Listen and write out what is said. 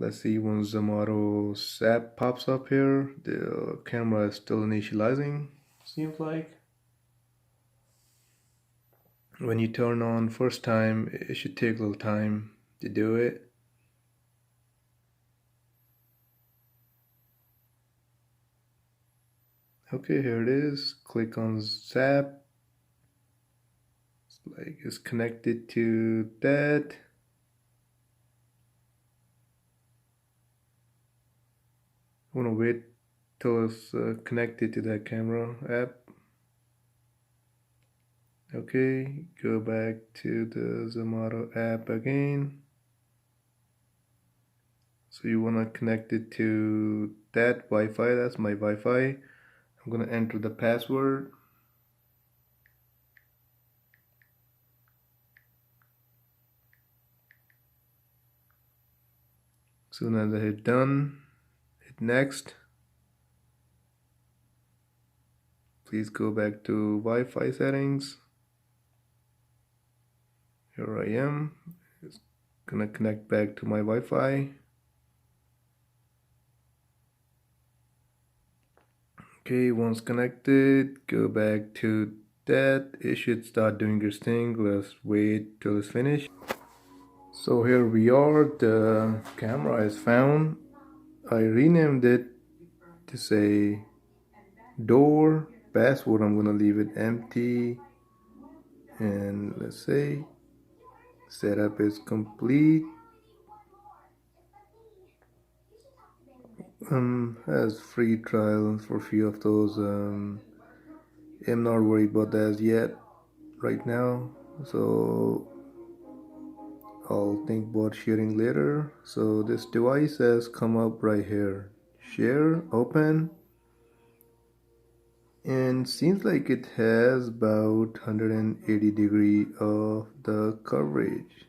Let's see, when Zmodo app pops up here, the camera is still initializing, seems like. When you turn on first time, it should take a little time to do it. Okay, here it is. Click on Zap. It's connected to that. I want to wait till it's connected to that camera app. Okay, go back to the Zmodo app again. So you want to connect it to that Wi-Fi. That's my Wi-Fi. I'm going to enter the password. Soon as I hit done, hit next. Please go back to Wi-Fi settings. Here I am. It's gonna connect back to my Wi-Fi. Okay, once connected, go back to that. It should start doing its thing. Let's wait till it's finished. So here we are. The camera is found. I renamed it to say door password. I'm gonna leave it empty, and let's say setup is complete. Has free trial for a few of those. I'm not worried about that as yet right now, so I'll think about sharing later. So this device has come up right here. Share, open, and seems like it has about 180 degree of the coverage.